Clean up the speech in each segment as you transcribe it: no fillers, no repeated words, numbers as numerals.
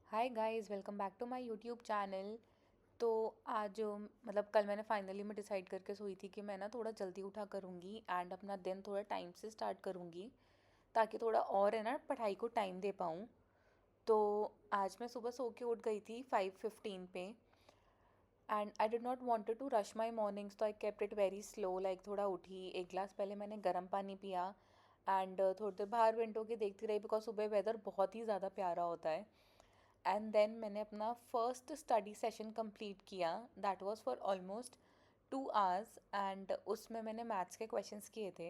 Hi guys, welcome back to my YouTube channel. तो आज कल मैंने फाइनली मैं डिसाइड करके सोई थी कि मैं ना थोड़ा जल्दी उठा करूँगी एंड अपना दिन थोड़ा टाइम से स्टार्ट करूँगी, ताकि थोड़ा और है ना पढ़ाई को टाइम दे पाऊँ। तो आज मैं सुबह सो के उठ गई थी 5:15 पे and I did not wanted to rush my mornings, तो I kept it very slow. Like थोड़ा उठी, एक गिलास पहले मैंने गर्म पानी पिया एंड थोड़ी देर बाहर विंडो के देखती रही, बिकॉज सुबह वेदर बहुत ही ज़्यादा प्यारा होता है। एंड देन मैंने अपना फर्स्ट स्टडी सेशन कंप्लीट किया। That was for almost 2 hours and उसमें मैंने मैथ्स के क्वेश्चंस किए थे।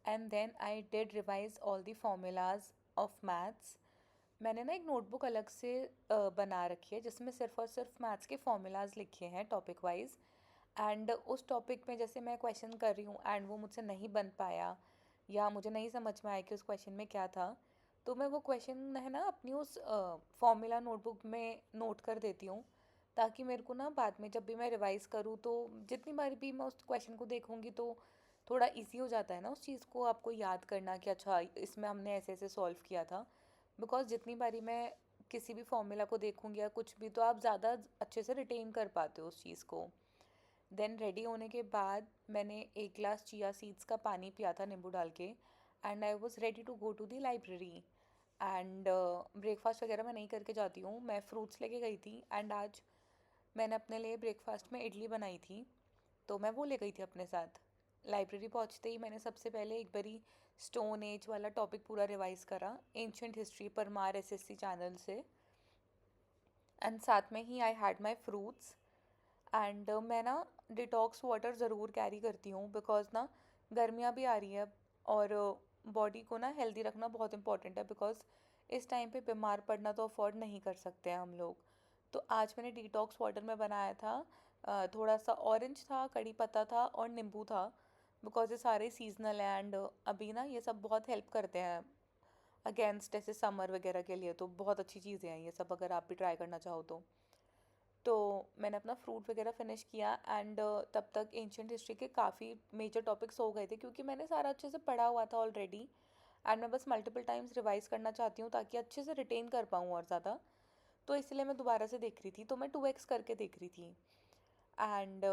And then I did revise all the formulas of maths. मैंने ना एक नोटबुक अलग से बना रखी है जिसमें सिर्फ और सिर्फ मैथ्स के फॉर्मूलाज लिखे हैं टॉपिक वाइज। एंड उस टॉपिक में जैसे मैं क्वेश्चन कर रही हूँ एंड वो मुझसे नहीं बन पाया या मुझे नहीं समझ में आया कि उस क्वेश्चन में क्या था, तो मैं वो क्वेश्चन है ना अपनी उस फॉर्मूला नोटबुक में नोट कर देती हूँ, ताकि मेरे को ना बाद में जब भी मैं रिवाइज़ करूँ तो जितनी बार भी मैं उस क्वेश्चन को देखूँगी तो थोड़ा इजी हो जाता है ना उस चीज़ को आपको याद करना कि अच्छा इसमें हमने ऐसे ऐसे सॉल्व किया था। बिकॉज जितनी बारी मैं किसी भी फॉर्मूला को देखूँगी या कुछ भी, तो आप ज़्यादा अच्छे से रिटेन कर पाते हो उस चीज़ को। देन रेडी होने के बाद मैंने एक ग्लास चिया सीड्स का पानी पिया था नींबू डाल के and I was ready to go to the library. And breakfast वगैरह मैं नहीं करके जाती हूँ, मैं फ्रूट्स लेके गई थी एंड आज मैंने अपने लिए ब्रेकफास्ट में इडली बनाई थी, तो मैं वो ले गई थी अपने साथ। लाइब्रेरी पहुँचते ही मैंने सबसे पहले एक बारी स्टोन एज वाला टॉपिक पूरा रिवाइज करा, ancient history Parmar SSC channel से। एंड साथ में ही I had my fruits. And मैं ना डिटॉक्स वाटर ज़रूर कैरी करती हूँ, बिकॉज ना गर्मियाँ भी आ रही है और बॉडी को ना हेल्दी रखना बहुत इंपॉर्टेंट है, बिकॉज इस टाइम पे बीमार पड़ना तो अफोर्ड नहीं कर सकते हैं हम लोग। तो आज मैंने डिटॉक्स वाटर में बनाया था, थोड़ा सा ऑरेंज था, कड़ी पत्ता था और नींबू था, बिकॉज ये सारे सीजनल हैं एंड अभी ना ये सब बहुत हेल्प करते हैं अगेंस्ट ऐसे समर वगैरह के लिए, तो बहुत अच्छी चीज़ें हैं ये सब अगर आप भी ट्राई करना चाहो तो मैंने अपना फ्रूट वगैरह फिनिश किया एंड तब तक एंशंट हिस्ट्री के काफ़ी मेजर टॉपिक्स हो गए थे, क्योंकि मैंने सारा अच्छे से पढ़ा हुआ था ऑलरेडी एंड मैं बस मल्टीपल टाइम्स रिवाइज करना चाहती हूँ ताकि अच्छे से रिटेन कर पाऊँ और ज़्यादा। तो इसलिए मैं दोबारा से देख रही थी, तो मैं 2x करके देख रही थी। एंड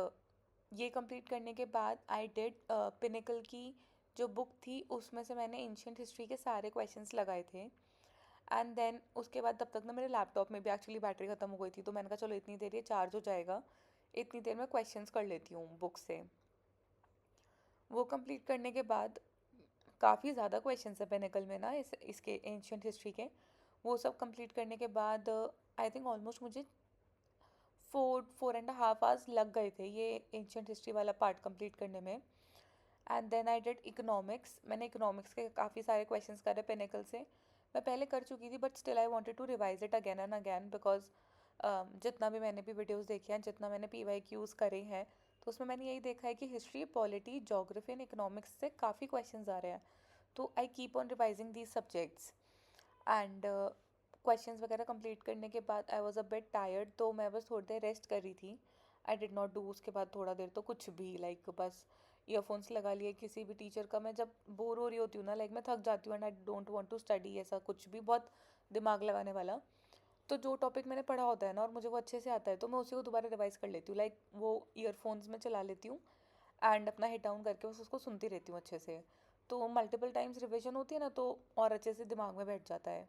ये कंप्लीट करने के बाद आई डिड पिनिकल की जो बुक थी उसमें से मैंने एंशंट हिस्ट्री के सारे क्वेश्चंस लगाए थे। एंड देन उसके बाद तब तक ना मेरे लैपटॉप में भी एक्चुअली बैटरी ख़त्म हो गई थी, तो मैंने कहा चलो इतनी देर ये चार्ज हो जाएगा, इतनी देर में क्वेश्चंस कर लेती हूँ बुक से। वो कंप्लीट करने के बाद काफ़ी ज़्यादा क्वेश्चंस है पेनिकल में ना इसके एंशंट हिस्ट्री के। वो सब कंप्लीट करने के बाद आई थिंक ऑलमोस्ट मुझे 4.5 आवर्स लग गए थे ये एंशंट हिस्ट्री वाला पार्ट कंप्लीट करने में। And then I did economics. मैंने इकोनॉमिक्स के काफ़ी सारे क्वेश्चंस करे पेनिकल से। मैं पहले कर चुकी थी but still I wanted to revise it again and again, because जितना भी मैंने भी वीडियोस देखे हैं, जितना मैंने PYQs करे हैं, तो उसमें मैंने यही देखा है कि history, polity, geography and economics से काफ़ी क्वेश्चंस आ रहे हैं। तो I keep on revising these subjects and questions वगैरह कंप्लीट करने के बाद I was a bit tired, तो मैं बस थोड़ी देर रेस्ट कर रही थी। आई डिड नॉट डू उसके बाद थोड़ा देर तो कुछ भी, लाइक बस ईयरफोन्स लगा लिए किसी भी टीचर का। मैं जब बोर हो रही होती हूँ ना, लाइक मैं थक जाती हूँ and I don't want to study ऐसा कुछ भी बहुत दिमाग लगाने वाला, तो जो टॉपिक मैंने पढ़ा होता है ना और मुझे वो अच्छे से आता है, तो मैं उसी को दोबारा रिवाइज कर लेती हूँ। लाइक वो ईयरफोन्स में चला लेती हूँ एंड अपना हेड डाउन करके बस उसको सुनती रहती हूँ अच्छे से। तो मल्टीपल टाइम्स रिविजन होती है ना, तो और अच्छे से दिमाग में बैठ जाता है।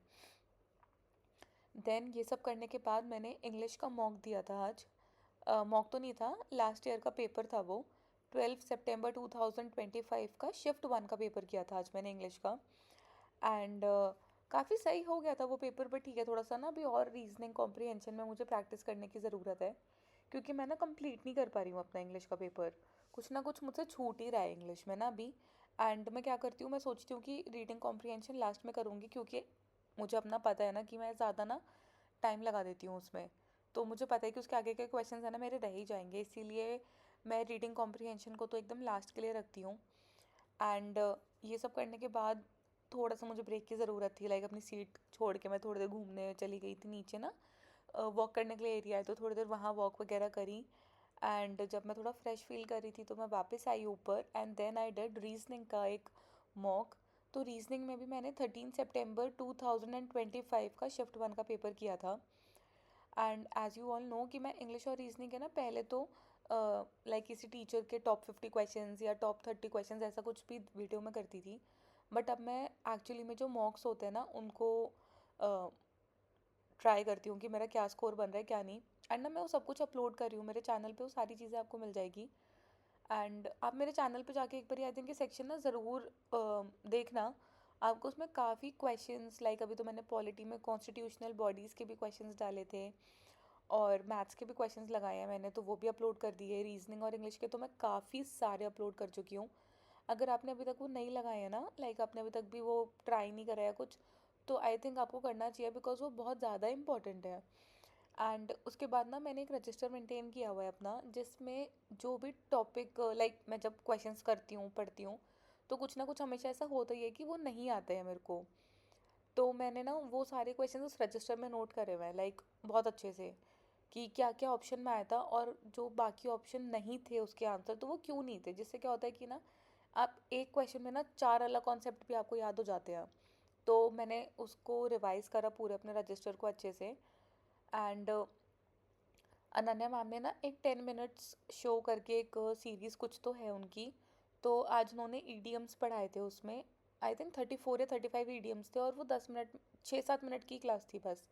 देन ये सब करने के बाद मैंने इंग्लिश का मॉक दिया था आज। मॉक तो नहीं था, लास्ट ईयर का पेपर था वो। 12 सितंबर 2025 का शिफ्ट 1 का पेपर किया था आज मैंने इंग्लिश का। एंड काफ़ी सही हो गया था वो पेपर, बट ठीक है थोड़ा सा ना अभी और रीजनिंग कॉम्प्रिहेंशन में मुझे प्रैक्टिस करने की ज़रूरत है, क्योंकि मैं ना कंप्लीट नहीं कर पा रही हूँ अपना इंग्लिश का पेपर। कुछ ना कुछ मुझसे छूट ही रहा है इंग्लिश में ना अभी। एंड मैं क्या करती हूँ, मैं सोचती हूँ कि रीडिंग कॉम्प्रिहेंशन लास्ट में करूँगी, क्योंकि मुझे अपना पता है ना कि मैं ज़्यादा ना टाइम लगा देती हूँ उसमें। तो मुझे पता है कि उसके आगे के क्वेश्चंस है ना मेरे रह ही जाएंगे, इसीलिए मैं रीडिंग कॉम्प्रिहेंशन को तो एकदम लास्ट के लिए रखती हूँ। एंड ये सब करने के बाद थोड़ा सा मुझे ब्रेक की ज़रूरत थी, लाइक अपनी सीट छोड़ के मैं थोड़ी देर घूमने चली गई थी नीचे ना, वॉक करने के लिए एरिया है, तो थोड़ी देर वहाँ वॉक वगैरह करी। एंड जब मैं थोड़ा फ्रेश फील कर रही थी तो मैं वापस आई ऊपर and then I did reasoning का एक मॉक। तो रीजनिंग में भी मैंने 13 सितंबर 2025 का शिफ्ट 1 का पेपर किया था। And as you all know कि मैं इंग्लिश और रीजनिंग है ना पहले तो लाइक किसी टीचर के टॉप 50 क्वेश्चंस या टॉप 30 क्वेश्चंस ऐसा कुछ भी वीडियो में करती थी। बट अब मैं एक्चुअली में जो मॉक्स होते हैं ना उनको ट्राई करती हूँ कि मेरा क्या स्कोर बन रहा है क्या नहीं। एंड ना मैं वो सब कुछ अपलोड कर रही हूँ मेरे चैनल पे, वो सारी चीज़ें आपको मिल जाएगी। एंड आप मेरे चैनल पे जाके एक बार आई थिंक ये सेक्शन ना ज़रूर देखना। आपको उसमें काफ़ी क्वेश्चंस लाइक अभी तो मैंने पॉलिटी में कॉन्स्टिट्यूशनल बॉडीज़ के भी क्वेश्चंस डाले थे और मैथ्स के भी क्वेश्चंस लगाए हैं मैंने, तो वो भी अपलोड कर दिए। रीजनिंग और इंग्लिश के तो मैं काफ़ी सारे अपलोड कर चुकी हूँ। अगर आपने अभी तक वो नहीं लगाए हैं ना, लाइक आपने अभी तक भी वो ट्राई नहीं करा है कुछ, तो आई थिंक आपको करना चाहिए बिकॉज वो बहुत ज़्यादा इंपॉर्टेंट है। एंड उसके बाद ना मैंने एक रजिस्टर मेंटेन किया हुआ है अपना, जिसमें जो भी टॉपिक लाइक मैं जब क्वेश्चंस करती हूँ पढ़ती हूँ तो कुछ ना कुछ हमेशा ऐसा होता ही है कि वो नहीं आते हैं मेरे को। तो मैंने ना वो सारे क्वेश्चंस उस रजिस्टर में नोट करे हुए हैं लाइक बहुत अच्छे से, कि क्या क्या ऑप्शन में आया था और जो बाकी ऑप्शन नहीं थे उसके आंसर तो वो क्यों नहीं थे। जिससे क्या होता है कि ना आप एक क्वेश्चन में ना चार अलग कॉन्सेप्ट भी आपको याद हो जाते हैं। तो मैंने उसको रिवाइज करा पूरे अपने रजिस्टर को अच्छे से। एंड अनन्या मैम ने ना एक 10 मिनट्स शो करके एक सीरीज़ कुछ तो है उनकी, तो आज उन्होंने ईडीएम्स पढ़ाए थे उसमें। आई थिंक 34 या 35 ईडीएम्स थे और वो 10 मिनट 6-7 मिनट की क्लास थी बस।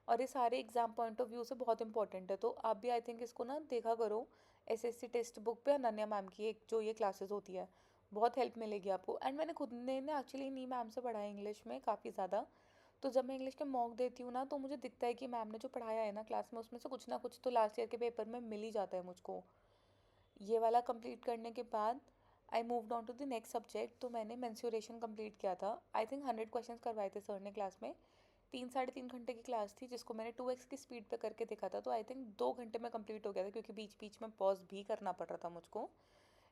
और ये सारे एग्जाम पॉइंट ऑफ व्यू से बहुत इंपॉर्टेंट है, तो आप भी आई थिंक इसको ना देखा करो। एसएससी टेक्स्ट बुक पे अनन्या मैम की एक जो ये क्लासेस होती है, बहुत हेल्प मिलेगी आपको। एंड मैंने खुद ने ना एक्चुअली नी मैम से पढ़ा है इंग्लिश में काफ़ी ज़्यादा। तो जब मैं इंग्लिश के मॉक देती हूँ ना तो मुझे दिखता है कि मैम ने जो पढ़ाया है ना क्लास में उसमें से कुछ ना कुछ तो लास्ट ईयर के पेपर में मिल ही जाता है मुझको। ये वाला कंप्लीट करने के बाद I moved on to the next subject. तो मैंने मेंस्योरेशन कंप्लीट किया था। आई थिंक 100 क्वेश्चंस करवाए थे सर ने क्लास में। 3 साढ़े 3 घंटे की क्लास थी जिसको मैंने 2x की स्पीड पे करके देखा था, तो आई थिंक 2 घंटे में कंप्लीट हो गया था क्योंकि बीच बीच में पॉज भी करना पड़ रहा था मुझको।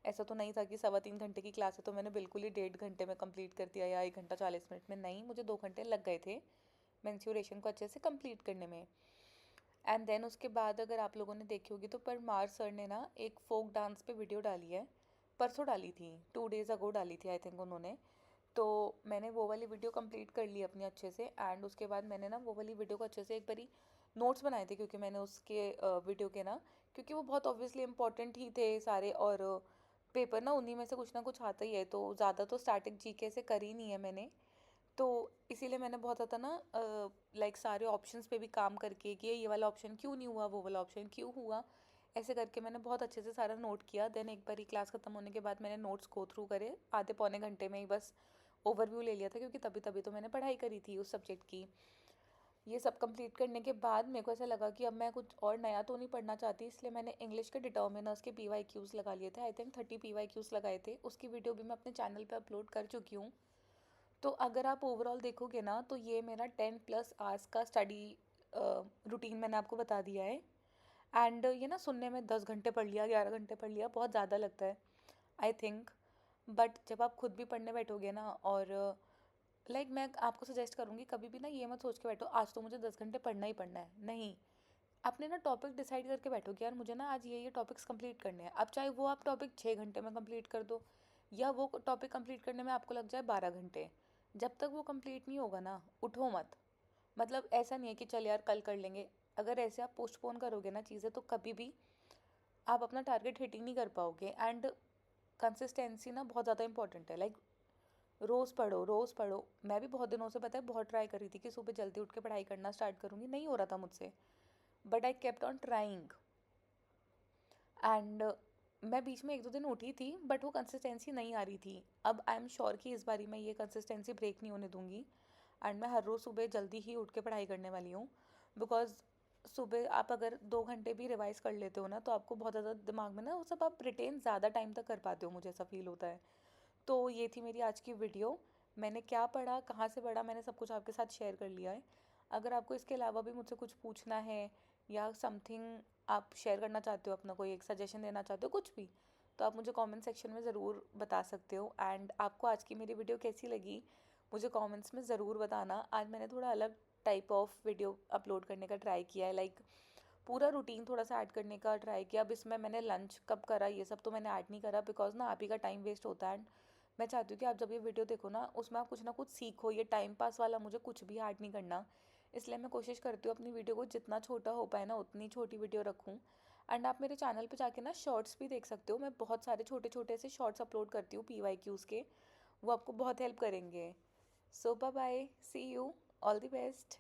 ऐसा तो नहीं था कि 3.25 घंटे की क्लास है तो मैंने बिल्कुल ही 1.5 घंटे में कंप्लीट कर दिया या 1 घंटा 40 मिनट में, नहीं, मुझे 2 घंटे लग गए थे मेंस्योरेशन को अच्छे से कंप्लीट करने में। एंड देन उसके बाद अगर आप लोगों ने देखी होगी तो परमार सर ने ना एक फोक डांस पे वीडियो डाली है। परसों डाली थी, 2 डेज अगो डाली थी आई थिंक उन्होंने। तो मैंने वो वाली वीडियो कंप्लीट कर ली अपनी अच्छे से। एंड उसके बाद मैंने ना वो वाली वीडियो को अच्छे से एक बारी नोट्स बनाए थे क्योंकि मैंने उसके वीडियो के ना, क्योंकि वो बहुत ऑब्वियसली इंपॉर्टेंट ही थे सारे, और पेपर ना उन्हीं में से कुछ ना कुछ आता ही है, तो ज़्यादा तो स्टैटिक जीके से करी नहीं है मैंने। तो इसीलिए मैंने बहुत ज़्यादा ना लाइक सारे ऑप्शंस पे भी काम करके कि ये वाला ऑप्शन क्यों नहीं हुआ, वो वाला ऑप्शन क्यों हुआ, ऐसे करके मैंने बहुत अच्छे से सारा नोट किया। देन एक बार ही क्लास ख़त्म होने के बाद मैंने नोट्स गो थ्रू करे, आधे पौने घंटे में ही बस ओवरव्यू ले लिया था क्योंकि तभी तभी तो मैंने पढ़ाई करी थी उस सब्जेक्ट की। ये सब कंप्लीट करने के बाद मेरे को ऐसा लगा कि अब मैं कुछ और नया तो नहीं पढ़ना चाहती, इसलिए मैंने इंग्लिश के डिटर्मिनर्स के PYQs लगा लिए थे। आई थिंक 30 PYQs लगाए थे, उसकी वीडियो भी मैं अपने चैनल पे अपलोड कर चुकी हूँ। तो अगर आप ओवरऑल देखोगे ना तो ये मेरा 10+ आवर्स का स्टडी रूटीन मैंने आपको बता दिया है। एंड ये ना सुनने में 10 घंटे पढ़ लिया 11 घंटे पढ़ लिया बहुत ज़्यादा लगता है आई थिंक। बट जब आप खुद भी पढ़ने बैठोगे ना, और लाइक मैं आपको सजेस्ट करूँगी कभी भी ना ये मत सोच के बैठो आज तो मुझे 10 घंटे पढ़ना ही पढ़ना है, नहीं। आपने ना टॉपिक डिसाइड करके बैठो कि यार मुझे ना आज ये टॉपिक्स कंप्लीट करने हैं। अब चाहे वो आप टॉपिक 6 घंटे में कंप्लीट कर दो या वो टॉपिक कंप्लीट करने में आपको लग जाए 12 घंटे, जब तक वो कंप्लीट नहीं होगा ना उठो मत। मतलब ऐसा नहीं है कि चल यार कल कर लेंगे। अगर ऐसे आप पोस्टपोन करोगे ना चीज़ें तो कभी भी आप अपना टारगेट हिट ही नहीं कर पाओगे। एंड कंसिस्टेंसी ना बहुत ज़्यादा इंपॉर्टेंट है, लाइक रोज़ पढ़ो रोज़ पढ़ो। मैं भी बहुत दिनों से पता है बहुत ट्राई कर रही थी कि सुबह जल्दी उठ के पढ़ाई करना स्टार्ट करूँगी, नहीं हो रहा था मुझसे। But I kept on trying. And मैं बीच में 1-2 दिन उठी थी बट वो कंसिस्टेंसी नहीं आ रही थी। अब आई एम श्योर कि इस बारी मैं ये कंसिस्टेंसी ब्रेक नहीं होने दूंगी। एंड मैं हर रोज़ सुबह जल्दी ही उठ के पढ़ाई करने वाली हूँ। बिकॉज सुबह आप अगर 2 घंटे भी रिवाइज कर लेते हो ना तो आपको बहुत ज़्यादा दिमाग में ना वो सब आप रिटेन ज़्यादा टाइम तक कर पाते हो, मुझे ऐसा फील होता है। तो ये थी मेरी आज की वीडियो। मैंने क्या पढ़ा कहाँ से पढ़ा मैंने सब कुछ आपके साथ शेयर कर लिया है। अगर आपको इसके अलावा भी मुझसे कुछ पूछना है या समथिंग आप शेयर करना चाहते हो, अपना कोई एक सजेशन देना चाहते हो कुछ भी, तो आप मुझे कमेंट सेक्शन में ज़रूर बता सकते हो। एंड आपको आज की मेरी वीडियो कैसी लगी मुझे कमेंट्स में ज़रूर बताना। आज मैंने थोड़ा अलग टाइप ऑफ वीडियो अपलोड करने का ट्राई किया है, लाइक पूरा रूटीन थोड़ा सा ऐड करने का ट्राई किया। अब इसमें मैंने लंच कब करा ये सब तो मैंने ऐड नहीं करा बिकॉज ना आप ही का टाइम वेस्ट होता है। एंड मैं चाहती हूँ कि आप जब ये वीडियो देखो ना उसमें आप कुछ ना कुछ सीखो, ये टाइम पास वाला मुझे कुछ भी ऐड नहीं करना। इसलिए मैं कोशिश करती हूँ अपनी वीडियो को जितना छोटा हो पाए ना उतनी छोटी वीडियो रखूँ। एंड आप मेरे चैनल पे जाके ना शॉर्ट्स भी देख सकते हो, मैं बहुत सारे छोटे छोटे से शॉर्ट्स अपलोड करती हूँ PYQs के, वो आपको बहुत हेल्प करेंगे। So bye bye, see you, all the best.